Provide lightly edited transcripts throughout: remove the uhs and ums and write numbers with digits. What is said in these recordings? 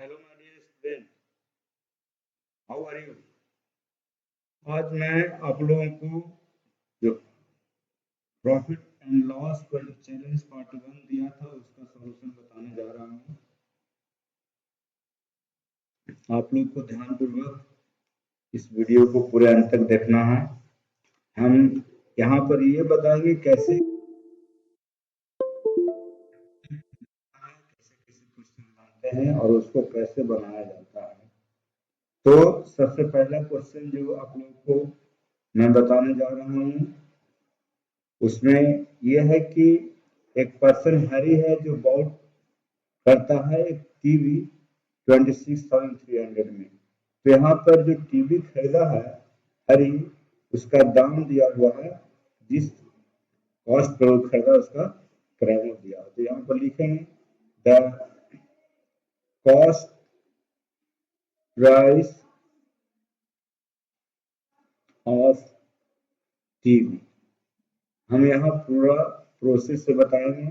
Hello my dear student, how are you. आज मैं आप लोगों को जो प्रॉफिट एंड लॉस का जो चैलेंज पार्ट 1 दिया था उसका सॉल्यूशन बताने जा रहा हूँ। आप लोग को ध्यानपूर्वक इस वीडियो को पूरे अंत तक देखना है। हम यहाँ पर ये बताएंगे कैसे कैसे क्वेश्चन बनाते हैं और उसको कैसे बनाया जाता है। तो सबसे पहला क्वेश्चन जो आप लोगों को मैं बताने जा रहा हूँ उसमें यह है कि एक पर्सन हैरी है जो बॉट करता है एक टीवी 26,300 में। तो यहाँ पर जो टीवी खरीदा है हैरी, उसका दाम दिया हुआ है, जिस कॉस्ट पर वो खरीदा उसका प्राइस दिया। तो यहाँ पर लिखेंगे the cost price of TV. हम यहाँ पूरा प्रोसेस से बताएंगे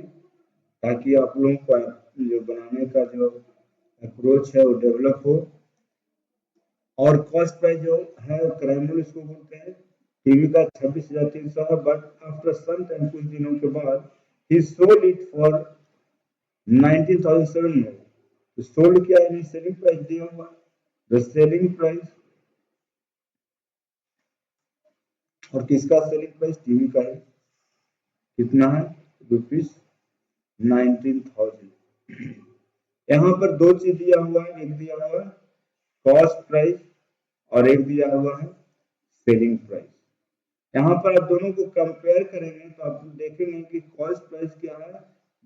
ताकि आप लोगों का जो बनाने का जो अप्रोच है वो डेवलप हो। और कॉस्ट प्राइस जो है क्रैमल इसको बोलते हैं। टीवी का 26,300 है, बट आफ्टर सम टाइम कुछ दिनों के बाद ही सोल्ड इट फॉर 19,700। तो सोल्ड क्या है, सेलिंग प्राइस दिया हुआ। द सेलिंग प्राइस, और किसका सेलिंग प्राइस, टीवी का है, कितना है, ₹19,000। यहाँ पर दो चीज दिया हुआ है, एक दिया हुआ है कॉस्ट प्राइस और एक दिया हुआ है सेलिंग प्राइस। यहाँ पर आप दोनों को कंपेयर करेंगे तो आप देखेंगे कि कॉस्ट प्राइस क्या है,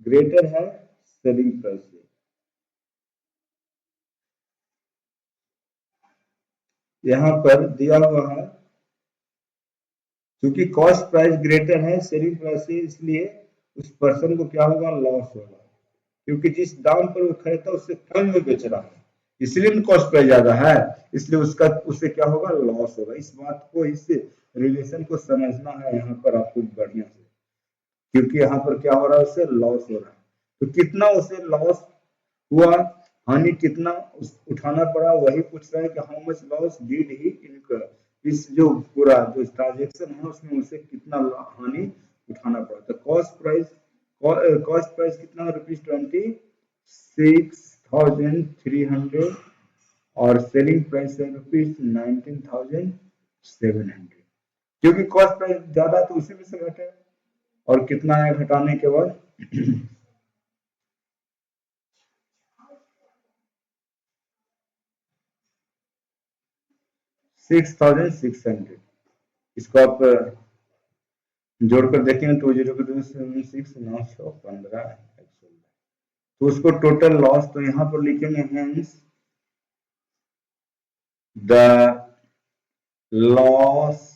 ग्रेटर है सेलिंग प्राइस से। यहाँ पर दिया हुआ है क्योंकि कॉस्ट प्राइस ग्रेटर है सेलिंग प्राइस से, इसलिए उस पर्सन को क्या होगा, लॉस होगा, क्योंकि जिस दाम पर वो खरीदता है उससे कम में बेच रहा है, इसलिए कॉस्ट प्राइस ज्यादा है, इसलिए उसका उससे क्या होगा, लॉस होगा। इस बात को, इस रिलेशन को समझना है यहाँ पर आपको बढ़िया से, क्योंकि यहाँ पर क्या हो रहा है, उससे लॉस हो रहा है। तो कितना उसे लॉस हुआ, हानि कितना उठाना पड़ा, वही पूछ रहा है कि how much loss did he इनकर। इस जो पूरा जो ट्रांजेक्शन है उसमें उसे कितना हानि उठाना पड़ा। तो कॉस्ट प्राइस कितना, ₹26,300 और सेलिंग प्राइस है ₹19,700। क्योंकि कॉस्ट प्राइस ज्यादा है तो उसी में से घटे, और कितना है घटाने के बाद 6,600। इसको आप जोड़कर देखेंगे 20,276,915, तो उसको टोटल लॉस, तो यहाँ पर लिखेंगे hence the loss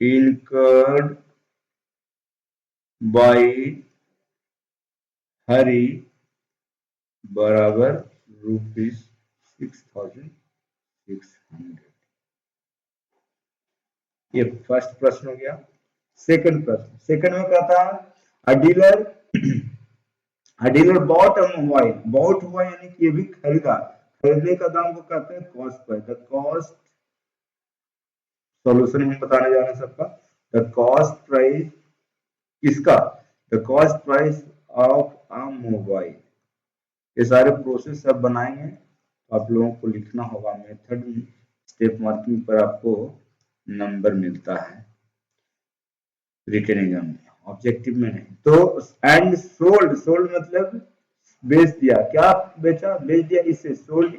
incurred by हरी बराबर ₹6,600। ये फर्स्ट प्रश्न हो गया। सेकंड प्रश्न, सेकंड में कहता है a dealer bought a mobile. Bought हुआ यानी कि ये भी खरीदा, खरीदने का दाम को कहते हैं cost price. The cost, solution हम बताने जा रहे हैं सबका। द कॉस्ट प्राइस किसका, the cost price of a mobile. ये सारे प्रोसेस सब बनाएंगे तो आप लोगों को लिखना होगा। मेथड स्टेप मार्किंग पर आपको नंबर मिलता है रिटन एग्जाम में, ऑब्जेक्टिव में नहीं। तो एंड सोल्ड, सोल्ड मतलब बेच दिया, क्या बेचा, बेच दिया इसे, सोल्ड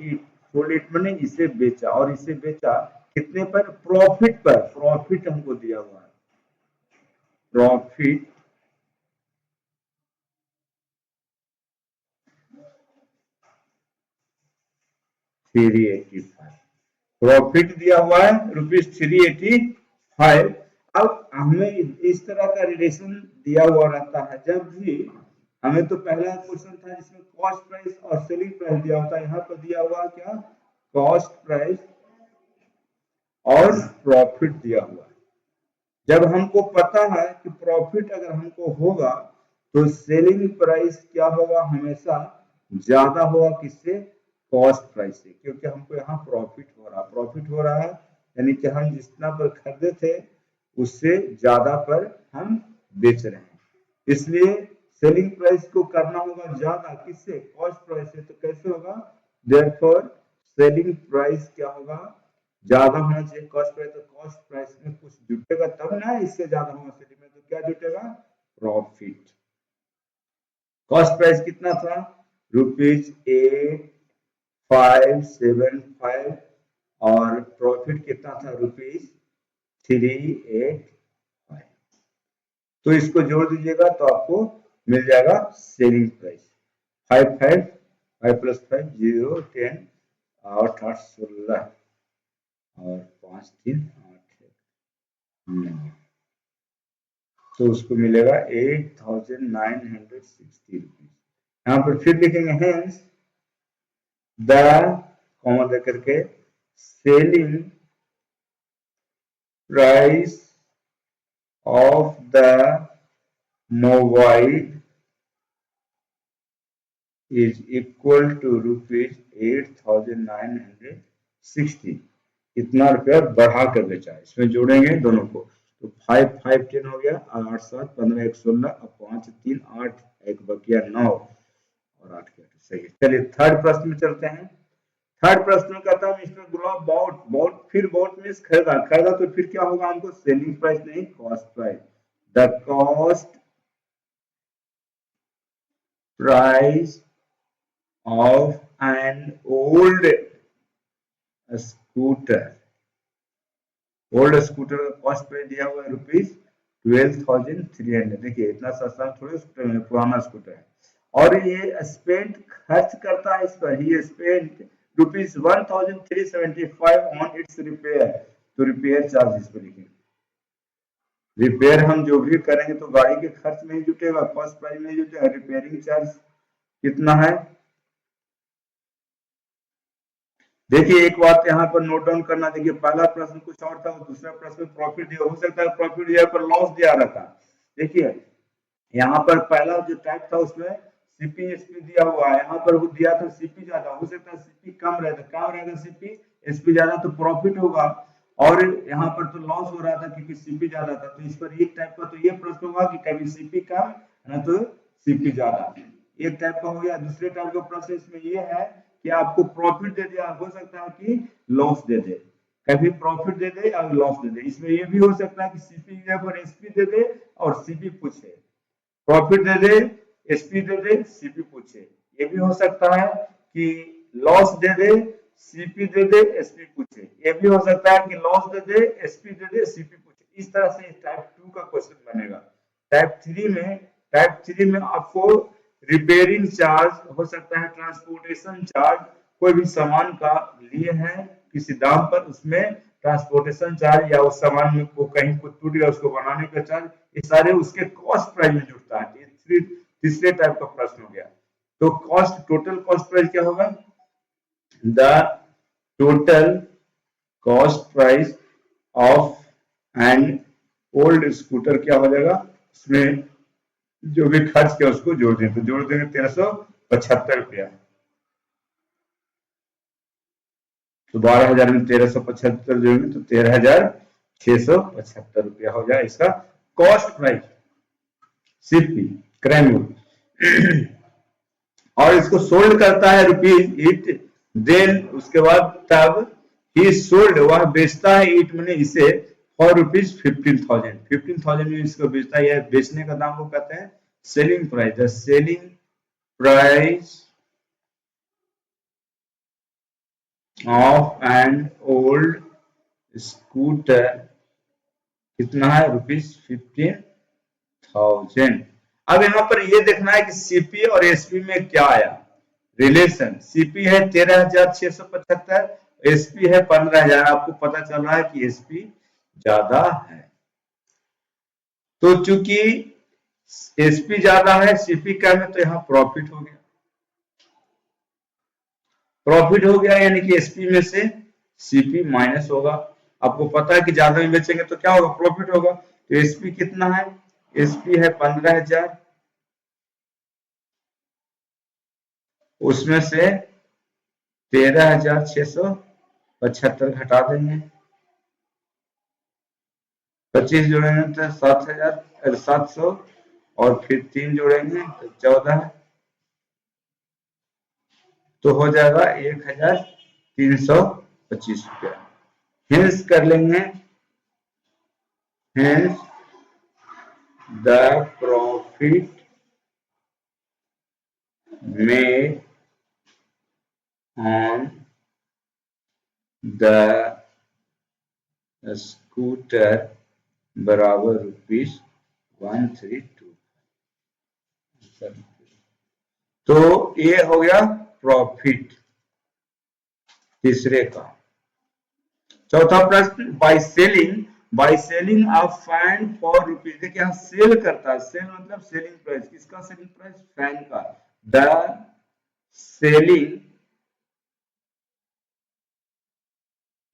इट मैंने इसे बेचा, और इसे बेचा कितने पर, प्रॉफिट पर। प्रॉफिट हमको दिया हुआ है, प्रॉफिट 385, प्रॉफिट दिया हुआ है ₹385। अब हमें इस तरह का रिलेशन दिया हुआ रहता है जब भी हमें, तो पहला क्वेश्चन था जिसमें कॉस्ट प्राइस और सेलिंग प्राइस दिया होता है, यहाँ पर दिया हुआ क्या, कॉस्ट प्राइस और प्रॉफिट दिया हुआ है। जब हमको पता है कि प्रॉफिट अगर हमको होगा तो सेलिंग प्राइस क्या होगा, हमेशा ज्यादा होगा किससे? कॉस्ट प्राइस से, क्योंकि हमको यहाँ प्रॉफिट हो रहा है, यानी कि हम जितना पर खरीदे थे उससे ज्यादा पर हम बेच रहे हैं, इसलिए सेलिंग प्राइस को करना होगा ज्यादा किससे? कॉस्ट प्राइस से। तो कैसे होगा? देयरफॉर सेलिंग प्राइस क्या होगा? ज्यादा होना चाहिए कॉस्ट प्राइस, तो कॉस्ट प्राइस में कुछ जुटेगा तब ना, इससे ज्यादा होगा सेलिंग में, तो क्या जुटेगा? प्रॉफिट। कॉस्ट प्राइस कितना था? ₹8575 और प्रॉफिट कितना था? ₹385। तो इसको जोड़ दीजिएगा तो आपको मिल जाएगा सेलिंग प्राइस। 5 प्लस 5 0 10 8 8 16 और 5 3 8 तो उसको मिलेगा 8960 रुपीज। यहाँ पर फिर लिखेंगे हेंस द कॉमा दे करके selling price of the mobile is equal to ₹8,960। इतना रुपया बढ़ा कर बेचा है, इसमें जोड़ेंगे दोनों को तो 5 5 10 हो गया, 8 7 15 1 16, अब 5 3 8 1 बकिया 9 और 8 के 8 सही है। चलिए थर्ड प्रश्न में चलते हैं। थर्ड प्रश्न में कहता है मिस्टर गुलाब बॉट फिर बॉट मीन्स खरीदा तो फिर क्या होगा? हमको सेलिंग प्राइस नहीं cost price. The cost price of an old scooter का कॉस्ट प्राइस दिया हुआ है ₹12,300। देखिए इतना सस्ता थोड़ी स्कूटर है, पुराना स्कूटर है, और ये स्पेंट खर्च करता है इस पर, ही स्पेंट ₹1375 ऑन इट्स रिपेयर। तो रिपेयर चार्ज इस पर लिखेंगे, रिपेयर हम जो भी करेंगे तो गाड़ी के खर्च में ही जुटेगा, कॉस्ट प्राइस में ही जुटेगा। रिपेयरिंग चार्ज कितना है? देखिए एक बात यहाँ पर नोट डाउन करना, देखिए पहला प्रश्न कुछ और था, दूसरा प्रश्न प्रॉफिट दिया, हो सकता है प्रॉफिट दिया पर लॉस दिया रहता। देखिए यहाँ पर पहला जो टाइप था उसमें सीपी एसपी दिया हुआ है, यहाँ पर वो दिया था सीपी ज्यादा, हो सकता है सीपी कम रहेगा सीपी एसपी ज्यादा तो प्रॉफिट होगा, और यहाँ पर तो लॉस हो रहा था क्योंकि सीपी ज्यादा था। तो इस पर एक टाइप का तो ये प्रश्न होगा कि कभी सीपी कम ना तो सीपी ज्यादा, एक टाइप का हो गया। दूसरे टाइप का प्रश्न इसमें ये है कि आपको प्रॉफिट दे दिया, हो सकता है कि लॉस दे दे, कभी प्रॉफिट दे दे और लॉस दे दे। इसमें ये भी हो सकता है कि सीपी की जगह पर एसपी दे दे और सीपी पूछे, प्रॉफिट दे दे एसपी दे दे सीपी पूछे। ये भी हो सकता है कि लॉस दे दे सीपी दे दे एसपी पूछे। ये भी हो सकता है कि लॉस दे दे एसपी दे दे सीपी पूछे। इस तरह से टाइप 2 का क्वेश्चन बनेगा। टाइप 3 में आपको रिपेयरिंग चार्ज हो सकता है, ट्रांसपोर्टेशन चार्ज, कोई भी सामान का लिए हैं किसी दाम पर, उसमें ट्रांसपोर्टेशन चार्ज या उस सामान में को कहीं कुछ टूट गया उसको बनाने का चार्ज, ये सारे उसके कॉस्ट प्राइस में जुड़ता है। तीसरे टाइप का प्रश्न हो गया। तो कॉस्ट टोटल कॉस्ट प्राइस क्या होगा? The total cost price of an old scooter क्या हो जाएगा? उसमें जो भी खर्च किया उसको जोड़ दें, तो जोड़ देंगे 1375 रुपया। तो 12,000 में 1375 जोड़ेंगे तो 13,675 रुपया हो जाए इसका कॉस्ट प्राइस सीपी क्रैम्यूल। और इसको सोल्ड करता है रुपीज इट, देन उसके बाद तब ही सोल्ड, वह बेचता है इट मैंने इसे फॉर ₹15,000। 15,000 में इसको बेचता है, यह बेचने का दाम को कहते हैं selling price. The selling price of an old scooter कितना है? ₹15,000। अब यहाँ पर ये देखना है कि सीपी और एसपी में क्या आया रिलेशन। सीपी है 13,675, एसपी है 15,000। आपको पता चल रहा है कि एसपी ज्यादा है, तो चूंकि एसपी ज्यादा है सीपी कम है, तो यहाँ प्रॉफिट हो गया। प्रॉफिट हो गया यानी कि एसपी में से सीपी माइनस होगा। आपको पता है कि ज्यादा में बेचेंगे तो क्या होगा? प्रॉफिट होगा। तो एसपी कितना है? एसपी है 15,000 उसमें से 13,675 घटा देंगे, 25 जोड़ेंगे तो 7,700 और फिर 3 जोड़ेंगे तो 14, तो हो जाएगा 1,325 रुपया। हेंस कर लेंगे, hence the profit made on the scooter बराबर ₹1325। तो ये हो गया प्रॉफिट तीसरे का। चौथा प्रश्न, by selling a fan for rupees. देखिए यहाँ सेल करता है, सेल मतलब सेलिंग प्राइस, किसका सेलिंग प्राइस, फैन का। The selling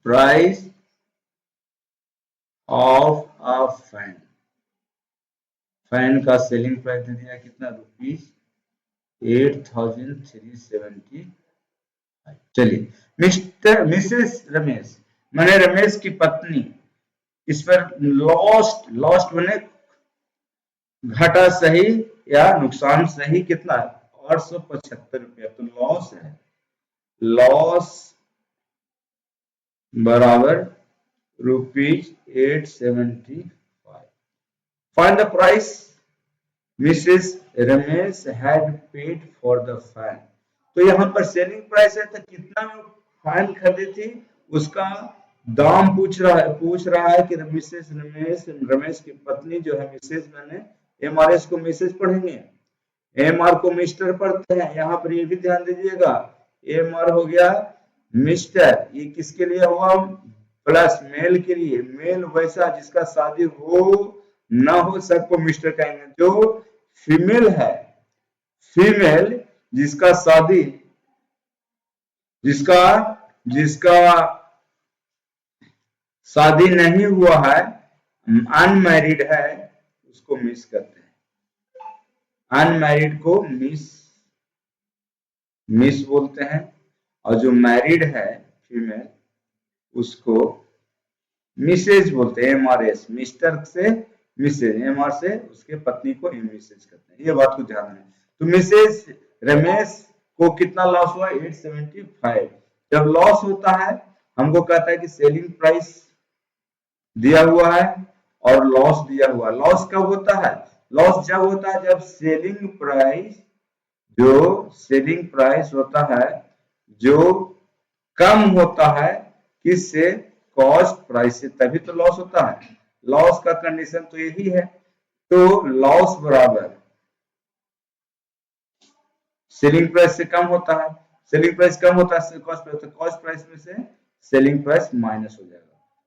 price of a fan, fan का सेलिंग प्राइस दे दिया कितना, ₹8,370। चलिए, मिसेस रमेश मैंने रमेश की पत्नी, इस पर लॉस्ट मैंने घाटा सही या नुकसान सही कितना, 875 रुपया। तो लॉस है, लॉस बराबर ₹875। Find the price Mrs Ramesh had paid for the fan. तो यहाँ पर सेलिंग प्राइस है, तो कितना में फैन खरीदी थी उसका दाम पूछ रहा है कि मिसेस रमेश की पत्नी जो है मिसेस, मैंने एमआरएस को मिसेस पढ़ेंगे, एमआर को मिस्टर पढ़ते हैं। यहाँ पर ये भी ध्यान दीजिएगा, एमआर हो गया मिस्टर, ये किसके लिए हुआ, प्लस मेल के लिए, मेल वैसा जिसका शादी हो ना हो सबको मिस्टर कहेंगे। जो फीमेल है, फीमेल जिसका शादी, जिसका जिसका शादी नहीं हुआ है, अनमैरिड है, उसको मिस करते हैं। अनमैरिड को मिस बोलते हैं, और जो मैरिड है फीमेल उसको मिसेज बोलते हैं। एमआरएस, मिस्टर से मिसेज, एमआर से उसके पत्नी को मिसेज करते हैं, ये बात को ध्यान रखें। तो मिसेज रमेश को कितना लॉस हुआ, 875। जब लॉस होता है हमको कहता है कि सेलिंग प्राइस दिया हुआ है और लॉस दिया हुआ है। लॉस कब होता है, लॉस जब होता है जब सेलिंग प्राइस होता है जो कम होता है किससे, कॉस्ट प्राइस से, तभी तो लॉस होता है। लॉस का कंडीशन तो यही है। तो लॉस बराबर सेलिंग प्राइस से कम होता है, सेलिंग प्राइस कम होता है कॉस्ट प्राइस, तो कॉस्ट प्राइस में से सेलिंग प्राइस माइनस हो जाएगा।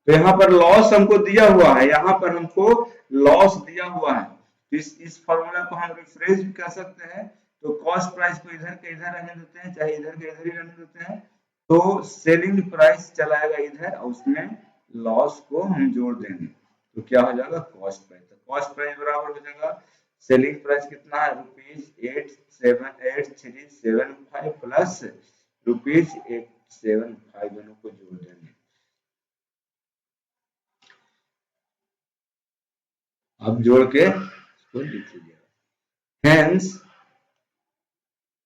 तो यहाँ पर लॉस हमको दिया हुआ है, यहाँ पर हमको लॉस दिया हुआ है, तो इस फॉर्मूला को हम रिफ्रेश भी कर सकते हैं। तो कॉस्ट प्राइस को इधर के इधर रहने देते हैं, चाहे इधर के इधर ही रहने देते हैं, तो सेलिंग प्राइस चलाएगा इधर और उसमें लॉस को हम जोड़ देंगे, तो क्या हो जाएगा, कॉस्ट प्राइस। तो कॉस्ट प्राइस बराबर हो जाएगा, सेलिंग प्राइस कितना है, ₹8,375 प्लस ₹875, दोनों को जोड़ देंगे। अब जोड़ के इसको लिख लीजिएगा। Hence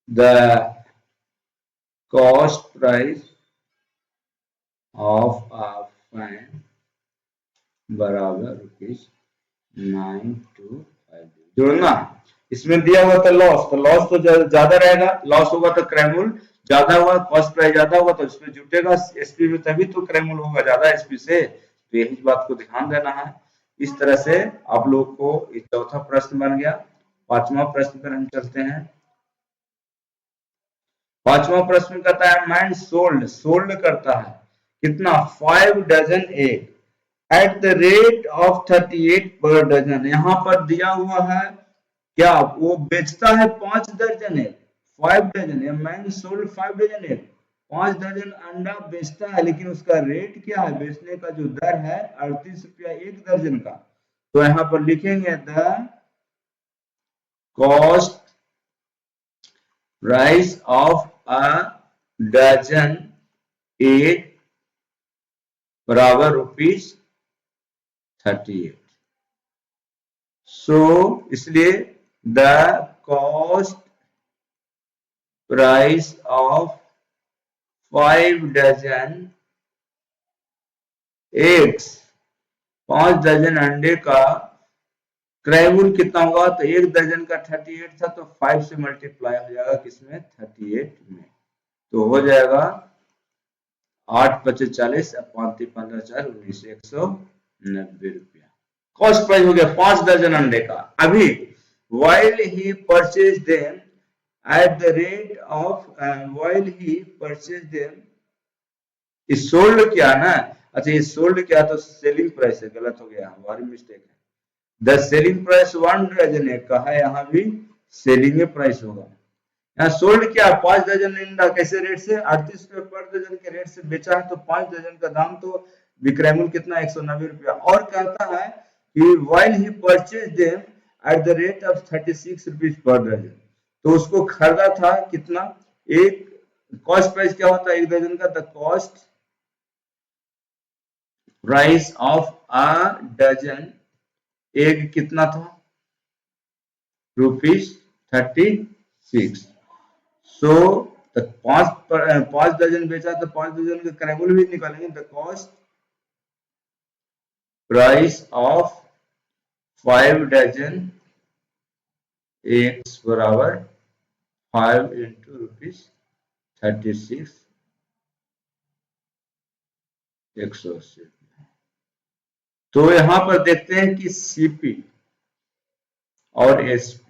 the cost price of a fan बराबर ₹925। जोड़ना, इसमें दिया हुआ था लॉस, तो लॉस तो ज्यादा रहेगा, लॉस होगा तो क्रैमूल ज्यादा हुआ, कॉस्ट प्राइस ज्यादा हुआ तो इसमें जुटेगा एसपी में, तभी तो क्रैमूल होगा ज्यादा एसपी से। तो यही बात को ध्यान देना है। इस तरह से आप लोग को चौथा प्रश्न बन गया। पांचवा प्रश्न पर हम चलते हैं। पांचवा प्रश्न कहता है मैन सोल्ड करता है कितना, 5 dozen egg at the rate of 38 पर डजन। यहाँ पर दिया हुआ है क्या, वो बेचता है 5 दर्जन egg, 5 dozen, man sold 5 dozen egg, 5 दर्जन अंडा बेचता है, लेकिन उसका रेट क्या है, बेचने का जो दर है 38 रुपया एक दर्जन का। तो यहाँ पर लिखेंगे the cost price of a dozen egg बराबर ₹38। सो इसलिए the cost price of 5 dozen eggs, 5 dozen अंडे का क्रय मूल्य कितना होगा? तो एक डजन का 38 था, तो 5 से मल्टीप्लाई हो जाएगा किसमें? 38 में। तो हो जाएगा 8 × 5 = 40, 5 × 3 = 15, 4 19, ₹190। कॉस्ट प्राइस हो गया 5 डजन अंडे का। अभी while he purchased them at the rate of while he purchased them, इस सोल्ड क्या ना? अच्छा, ये सोल्ड क्या? तो सेलिंग प्राइस है, गलत हो गया, हमारी मिस्टेक है। The selling price 1 dozen egg का है, यहाँ भी सेलिंग प्राइस होगा। यहाँ सोल्ड क्या? 5 डजन अंडा कैसे रेट से? 38 रुपए पर डजन के रेट से बेचा है, तो 5 डजन का दाम तो विक्रय मूल्य कितना? ₹190। और कहता है कि while he purchased them at the rate of 36 rupees per dozen, तो उसको खरीदा था कितना? एक कॉस्ट प्राइस क्या होता है एक डजन का? The cost price of a dozen egg कितना था? ₹36। सो पांच डजन बेचा तो 5 डजन का क्रय मूल्य भी निकालेंगे। The cost price of 5 dozen eggs बराबर 5 × ₹36, 180। तो यहां पर देखते हैं कि सीपी और एसपी,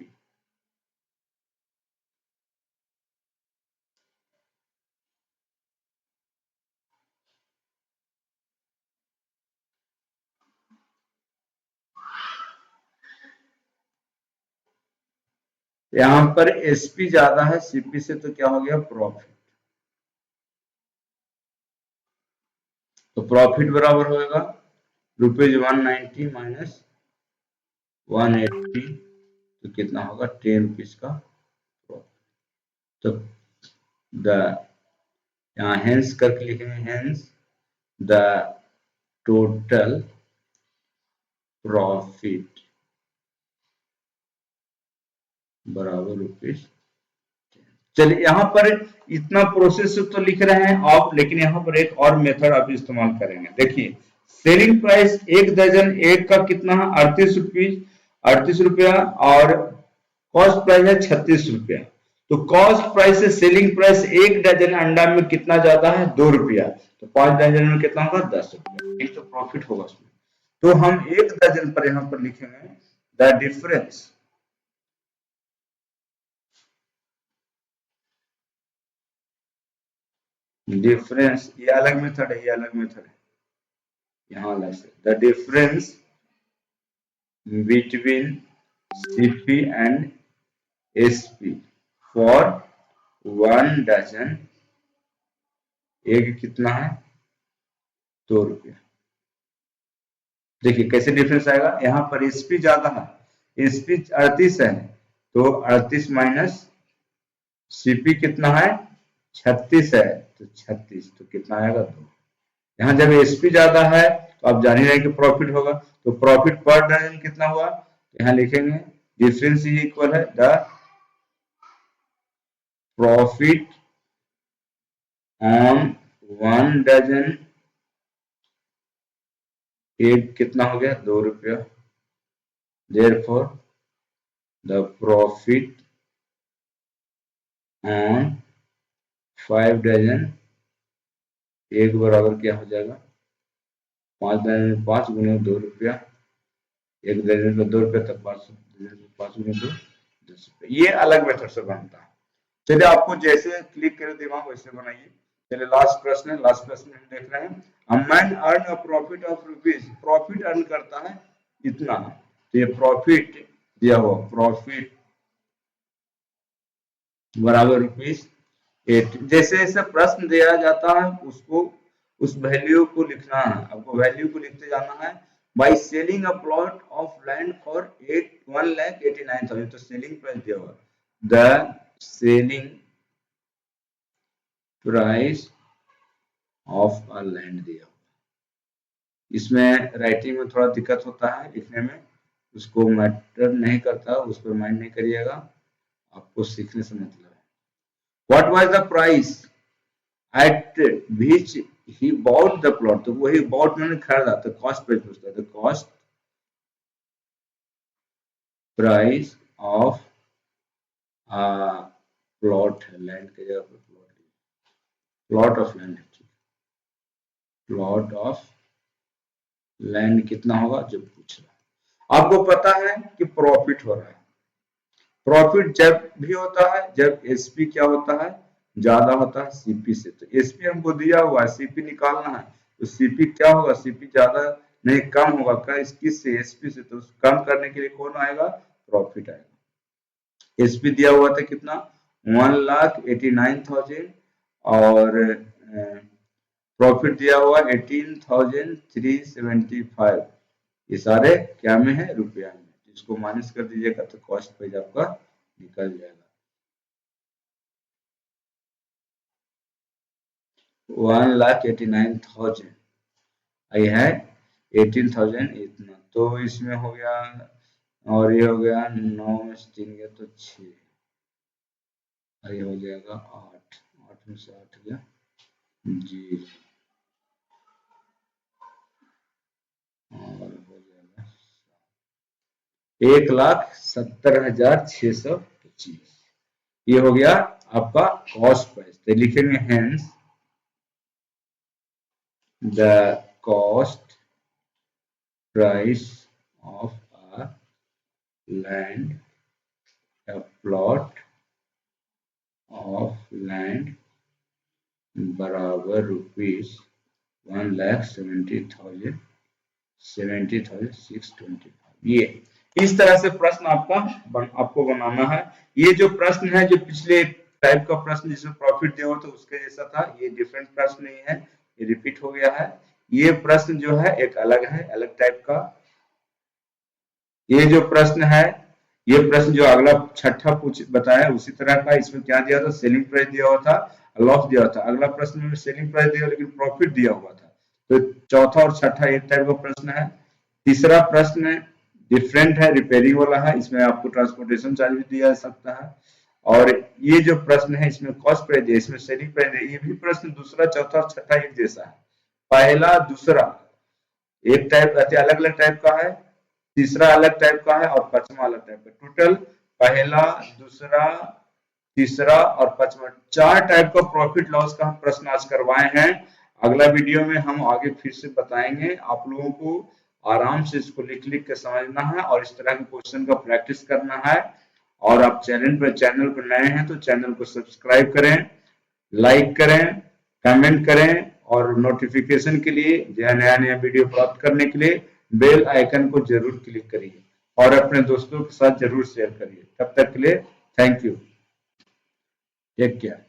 यहां पर एसपी ज्यादा है सीपी से, तो क्या हो गया? प्रॉफिट। तो प्रॉफिट बराबर होगा ₹190 माइनस 180, तो कितना होगा? ₹10 का प्रॉफिट। तो द यहाँ हेंस करके लिखेंगे, हेंस द टोटल प्रॉफिट बराबर ₹10। चलिए यहाँ पर इतना प्रोसेस तो लिख रहे हैं आप, लेकिन यहाँ पर एक और मेथड आप इस्तेमाल करेंगे। देखिए, सेलिंग प्राइस एक डजन एग का कितना है? 38 रुपया, और कॉस्ट प्राइस है 36 रुपया। तो कॉस्ट प्राइस से सेलिंग प्राइस एक डजन अंडा में कितना ज्यादा है? 2 रुपया। तो 5 डजन में कितना होगा? 10 रुपया। ये तो प्रॉफिट होगा उसमें। तो हम एक डजन पर यहाँ पर लिखेंगे द डिफरेंस ये अलग मेथड है, ये अलग मेथड है। यहाँ अलग से the difference between CP and SP for 1 dozen egg कितना है? 2 रुपया। देखिए कैसे डिफरेंस आएगा। यहाँ पर एसपी ज्यादा है, एसपी 38 है, तो 38 माइनस सीपी कितना है? 36 है, तो 36, तो कितना आएगा? 2। यहाँ जब एसपी ज्यादा है तो आप जान ही रहे कि प्रॉफिट होगा, तो प्रॉफिट पर डजन कितना हुआ? तो यहाँ लिखेंगे डिफरेंस इज इक्वल है the profit on 1 dozen egg कितना हो गया? 2 रुपया। Therefore the profit on 5 dozen egg बराबर क्या हो जाएगा? 5 डजन 5 × 2 रुपया, एक डजन का 2 रुपया, तब 5 × 2 10 रुपया। ये अलग मेथड से बनता है। चलिए, आपको जैसे क्लिक करे दिमाग वैसे बनाइए। चलिए, लास्ट प्रश्न है। लास्ट प्रश्न हम देख रहे हैं, a man earn a profit of ₹, profit earn करता है इतना। तो ये प्रॉफिट दिया हुआ, प्रॉफिट बराबर ₹8। जैसे जैसे प्रश्न दिया जाता है उसको उस वैल्यू को लिखना है। आपको वैल्यू को लिखते जाना है। By selling a plot of land for 1,89,000, तो सेलिंग प्राइस दिया हुआ, the selling price of a land दिया। इसमें राइटिंग में थोड़ा दिक्कत होता है लिखने में, उसको मैटर नहीं करता, उस पर माइंड नहीं करिएगा, आपको सीखने से मतलब है। What was the price at which he bought the plot, तो वही बॉट मैंने खरीदा, तो कॉस्ट प्राइस पूछता है, the cost price of plot, land की जगह पर plot of land, plot of land कितना होगा जो पूछ रहा है। आपको पता है कि प्रॉफिट हो रहा है, प्रॉफिट जब भी होता है जब एसपी क्या होता है, ज्यादा होता है सीपी से। तो एसपी हमको दिया हुआ है, सीपी निकालना है, तो सीपी क्या होगा, सीपी ज्यादा नहीं कम होगा, किससे, एसपी से, तो कम करने के लिए कौन आएगा, प्रॉफिट आएगा। एसपी दिया हुआ था कितना, 1,89,000 और प्रॉफिट दिया हुआ 18,375। ये सारे क्या में है, रुपया में, इसको माइनस कर दीजिएगा तो कॉस्ट प्राइस आपका निकल जाएगा। 1,89,000 आई है 18,000 इतना, तो इसमें हो गया, और ये हो गया 9 में से 3 गया तो 6, ये हो जाएगा 8, 8 में से 8 गया जी, और हो जाएगा 1,70,625। ये हो गया आपका कॉस्ट प्राइस। तो लिखेंगे hence the cost price of a land, a plot of land बराबर ₹1,70,000 70,625। ये इस तरह से प्रश्न आपको बनाना है। ये जो प्रश्न है, जो पिछले टाइप का प्रश्न जिसमें प्रॉफिट दिया हो तो उसके जैसा था, ये डिफरेंट प्रश्न नहीं है, ये रिपीट हो गया है। ये प्रश्न जो है एक अलग है, अलग टाइप का। ये जो प्रश्न है, ये प्रश्न जो अगला छठा पूछ बताया उसी तरह का, इसमें क्या दिया था, सेलिंग प्राइस दिया हुआ था, लॉस दिया था। अगला प्रश्न में सेलिंग प्राइस दिया लेकिन प्रॉफिट दिया हुआ था। तो चौथा और छठा एक टाइप का प्रश्न है। तीसरा प्रश्न डिफरेंट है, रिपेयरिंग वाला है, इसमें आपको ट्रांसपोर्टेशन चार्ज भी दिया जा सकता है। और ये जो प्रश्न है इसमें कॉस्ट प्राइस है, इसमें सेलिंग प्राइस है। ये भी प्रश्न दूसरा, चौथा और छठा एक जैसा है, पहला दूसरा एक टाइप, अलग अलग टाइप का है, तीसरा अलग टाइप का है और पांचवा अलग टाइप का। टोटल पहला, दूसरा, तीसरा और पांचवा, 4 टाइप का प्रॉफिट लॉस का हम प्रश्न आज करवाए हैं। अगला वीडियो में हम आगे फिर से बताएंगे। आप लोगों को आराम से इसको लिख लिख के समझना है और इस तरह के क्वेश्चन का प्रैक्टिस करना है। और आप चैनल पर नए हैं तो चैनल को सब्सक्राइब करें, लाइक करें, कमेंट करें, और नोटिफिकेशन के लिए, नया नया वीडियो प्राप्त करने के लिए बेल आइकन को जरूर क्लिक करिए और अपने दोस्तों के साथ जरूर शेयर करिए। तब तक के लिए थैंक यू, टेक केयर।